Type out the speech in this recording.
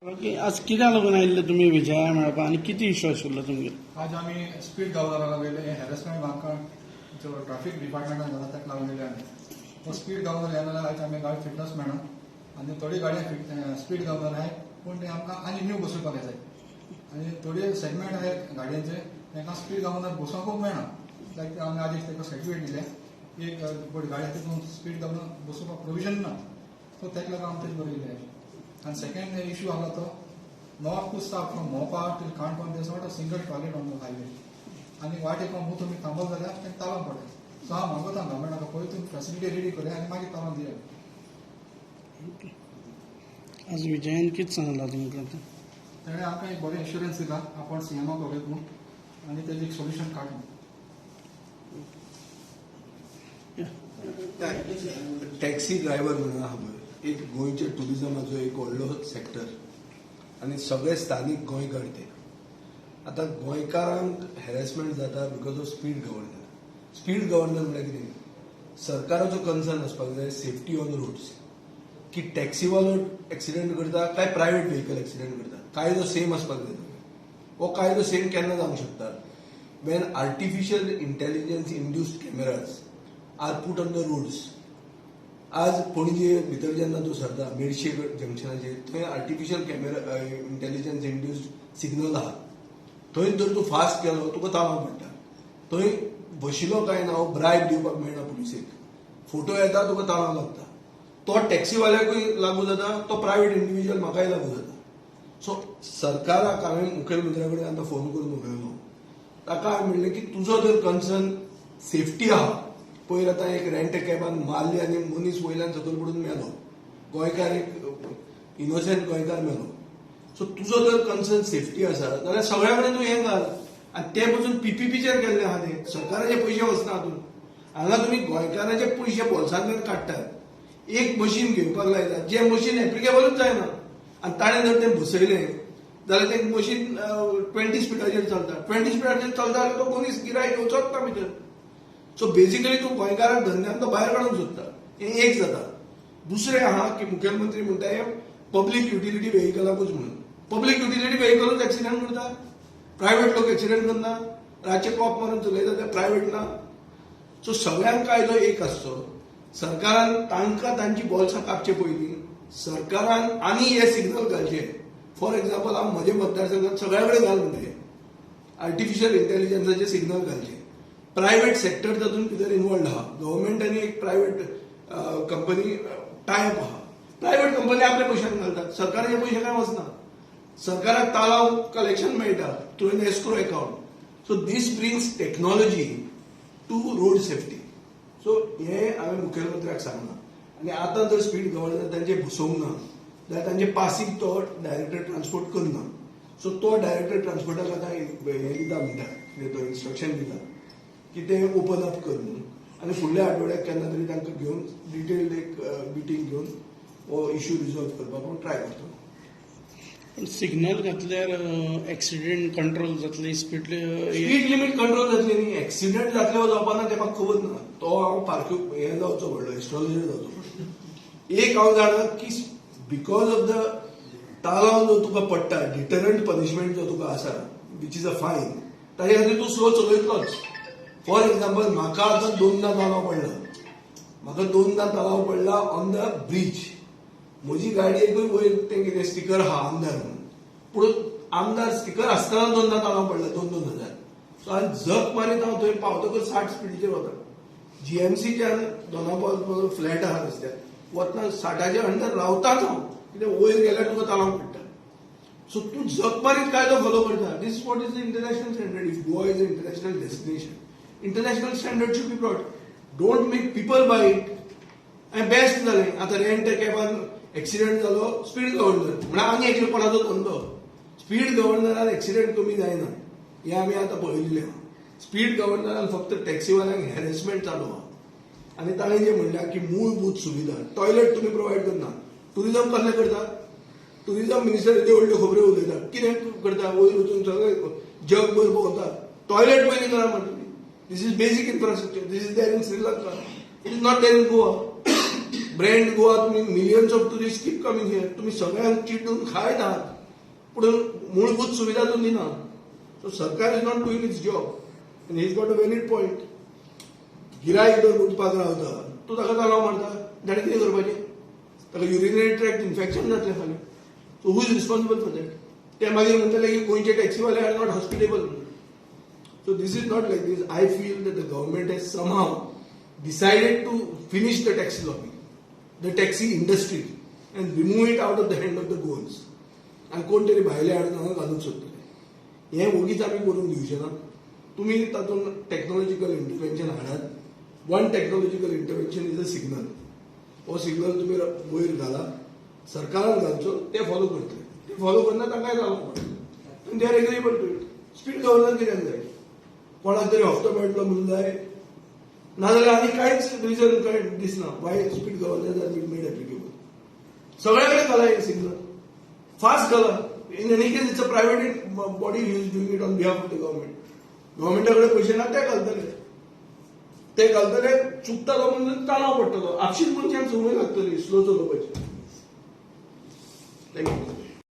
आज कित्याक लागून आयिल्ले तुमी विजया मेळपाक आनी कितें इश्यू आशिल्लो तुमगेलो? आज आमी स्पीड गव्हर्नराक गेले हॅरेसमेंट आमकां जो ट्रॅफिक डिपार्टमेंटान जाला ताका लागून गेले आमी. तो स्पीड गव्हर्नर येना जाल्यार आयज आमी गाडी फिटनेस मेळना आनी थोडी गाडयो स्पीड गव्हर्नर आहाय पूण ते आमकां आनी न्यू बसोवपाक जाय आनी थोडे सेगमेंट आहाय गाडयांचे तांकां स्पीड गव्हर्नर बसोवंकूच मेळना. लायक आमी आज एक ताका सर्टिफिकेट दिले एक गाडया तितून स्पीड गव्हर्नर बसोवपाक प्रोविजन ना. सो ताका लागून आमी तेजे बरयले. आनी सेकंड इश्यू आसलो तो north to south from Mopa till Kanpur, there's not a single toilet on the highway. आणि वाट एक मुतो मी थांबल जाल्यार तें ताळोवन पडलें. सो हांव मागता गव्हर्मेंटाक पळय तुमी फॅसिलिटी रेडी करूया आनी मागीर ताळोवन दिया. आज विजयान कितें सांगलां तुमकां? ताणें आमकां एक बरें इन्शुरन्स दिला आपण सीएमाक उलयतूं आनी तेजें एक सोल्युशन काडून. टॅक्सी ड्रायव्हर म्हणून आहा पळय एक गोंयच्या टुरिजमाचो एक व्हडलो सेक्टर आनी सगळे स्थानीक गोंयकार ते. आतां गोंयकारांक हॅरेसमेंट जाता because of speed governor. Speed governor म्हळ्यार कितें? सरकाराचो कन्सर्न आसपाक जाय सेफ्टी ऑन रोड्स. की टॅक्सीवालो एक्सिडेंट करता काय प्रायव्हेट व्हेकल एक्सिडेंट करता, कायदो सेम आसपाक जाय. हो कायदो सेम केन्ना जावंक शकता when artificial intelligence induced cameras are put on the roads. आज पणजे भितर जेन्ना तूं सरता मेडशे जंक्शनाचेर थंय artificial camera intelligence induced signal आहा. थंय जर तूं फास्ट केलो तुका ताळो पडटा. थंय बशिलो काय ना ब्रायब दिवपाक मेळना पुलिसेक. फोटो येता तुका ताळो लागता. तो टॅक्सीवाल्याकूय लागू जाता, तो प्रायव्हेट इंडिव्हिज्युअल म्हाकाय लागू जाता. सो सरकाराक हांवें मुखेलमंत्र्या कडेन आतां फोन करून उलयलो. ताका हांवें म्हणलें की तुजो जर कन्सर्न सेफ्टी आहा, पयर आतां एक रेंट कॅबान मारली आनी मनीस वयल्यान सकयल पडून मेलो. गोंयकार एक इनोसेंट गोंयकार मेलो. सो तुजो जर कन्सर्न सेफ्टी आसा जाल्यार सगळ्या कडेन तूं हें घाल. आनी ते पसून पीपीपीचेर केल्ले आहा ते. सरकाराचे पयशे वचना हातून. हांगा तुमी गोंयकाराचे पयशे बोल्सांतल्यान काडटात. एक मशीन घेवपाक लायतात जें मशीन एप्लिकेबलूच जायना आनी ताणें जर तें बसयलें जाल्यार तें मशीन 20 स्पिडाचेर चलता. 20 स्पिडाचेर चलता जाल्यार तो मनीस गिरायक येवचोच ना भितर. सो बेसिकली तूं गोंयकाराक धंद्यांतलो भायर काडूंक सोदता. हें एक जाता. दुसरें आहा की मुखेलमंत्री म्हणटा पब्लीक युटिलिटी व्हेकलाकूच म्हणून. पब्लीक युटिलिटी व्हेकलूच एक्सिडेंट करता. प्रायव्हेट लोक एक्सिडेंट करना. रातचे कॉप मारून चलयता ते प्रायव्हेट ना. सो सगळ्यांक कायदो एक आसचो. सरकारान तांकां तांची बॉल्सां कापचे पयलीं सरकारान आनी हे सिग्नल घालचे. फॉर एक्झाम्पल हांव म्हजे मतदारसंघात सगळ्या कडेन घाल म्हणटा आर्टिफिशियल इंटेलिजन्साचे सिग्नल घालचे. प्रायव्हेट सेक्टर तातूंत भितर इनवॉल्ड आहा. गव्हर्मेंट आनी एक प्रायव्हेट कंपनी टायप आहा. प्रायव्हेट कंपनी आपल्या पयशांक घालतात. सरकाराचे पयशे काय वचना. सरकाराक ताळाव कलेक्शन मेळटा through an escrow account. So this brings technology to road safety. So हे हांवें मुखेलमंत्र्याक सांगलां. आनी आतां जर स्पीड गव्हर्नर तांचे बसोवंक ना जाल्यार तांचे पासीक तो डायरेक्टर ट्रान्सपोर्ट करना. सो तो डायरेक्टर ट्रान्सपोर्टाक आतां हें दिता म्हणटा तो इन्स्ट्रक्शन दिता की ते ओपन अप कर म्हणून. आनी फुडल्या आठवड्याक केन्ना तरी तांकां घेवन डिटेल्ड एक मिटींग घेवन हो इश्यू रिजॉल्व करपाक हांव ट्राय करतलो. सिग्नल घातल्यार एक्सिडेंट कंट्रोल जातली, स्पीड लिमीट कंट्रोल जातली न्ही. एक्सिडेंट जातले वा जावपा ना तें म्हाका खबर ना. तो हांव पार्क्यू हें जावचो व्हडलो एस्ट्रोलॉजर जावचो. एक हांव जाणा की बिकॉज ऑफ द ताळो जो तुका पडटा डिटरंट पनिशमेंट जो तुका आसा विच इज अ फायन ताचे खातीर तूं स्लो चलयतलोच. फॉर एक्झाम्पल म्हाका आतां 2दा ताळो पडला. म्हाका 2दा ताळो पडला ऑन द ब्रीज. म्हजी गाडयेकूय वयर तें कितें स्टिकर आहा आमदार म्हणून. पूण आमदार स्टिकर आसतना 2दा ताळो पडला 2,000. सो आनी जप मारीत हांव थंय पावतकच 60 स्पिडीचेर वता. जीएमसीच्यान दोनापावल फ्लॅट आहा रस्त्यार वतना 60च्या अंडर रावताच हांव. कित्याक वयर गेल्यार तुका ताळो पडटा. सो तूं जप मारीत कायदो फॉलो करता. This what is the international standard. If Goa is a international destination, international standard should be brought. Don't make people buy it. आनी बेस्ट जालें आतां रेंट कॅबान एक्सिडेंट जालो स्पीड गव्हर्नर म्हणल्यार आनी एकलेपणाचो धंदो. स्पीड गव्हर्नरान एक्सिडेंट कमी जायना हें आमी आतां पळयिल्लें आहा. स्पीड गव्हर्नरान फक्त टॅक्सीवाल्यांक हॅरेसमेंट चालू आहा. आनी ताणें जें म्हणल्या की मूलभूत सुविधा टॉयलेट तुमी प्रोवायड करना. टुरिजम कसलें करता? टुरिजम मिनिस्टर येदे व्हडल्यो खबऱ्यो उलयता. कितें करता? वयर वचून सगळें जगभर भोंवता. टॉयलेट पयलीं करा म्हणटा तुमी. This is basic infrastructure. This is there in Sri Lanka. It is not there in Goa. Brand Goa तुम्ही millions of tourist keep coming here, तुम्ही सगळ्यांक चिड्डून खायत आहात पूण मूलभूत सुविधा तुम्ही दिना. सो सरकार is not doing it's job and he is got a valid point. गिरायक जर उठपाक रावता तूं ताका तालाव मारता, ताणें कितें करपाचें? ताका युरिनरी ट्रॅक्ट इन्फेक्शन जातलें फाल्यां. So who is responsible for that? ते मागीर म्हणटले की गोंयचे टॅक्सीवाले are not hospitable. So this is not like this. I feel that the government has somehow decided to finish the taxi lobby, the taxi industry, and remove it out of the hand of the goons. आणि कोण तरी भायले हाडून हांगा घालूंक सोदतले. हें वगीच आमी करूंक दिवचे ना. तुमी तातूंत टॅक्नॉलॉजिकल इंटरव्हेन्शन हाडात. One technological intervention is a signal. हो सिग्नल तुमी वयर घाला, सरकारान घालचो, ते फॉलो करतले. ते फॉलो करना तांकांय जावंक पडटलें. They are agreeable to it. Speed governor कित्याक जाय? कोणाक तरी हप्तो मेळटलो म्हणून जाय, नाजाल्यार आनी कांयच रिजन काय दिसना why speed governor are made applicable. सगळे कडेन घाला हे सिग्नल, फास्ट घाला. In any case it's a private body is doing it on behalf of the government. गव्हर्नमेंटा कडेन पयशे ना ते घालतले चुकतलो म्हणून ताणाव पडटलो. आपशीच मनशांक संवय लागतली स्लो चलोवपाची. थँक्यू.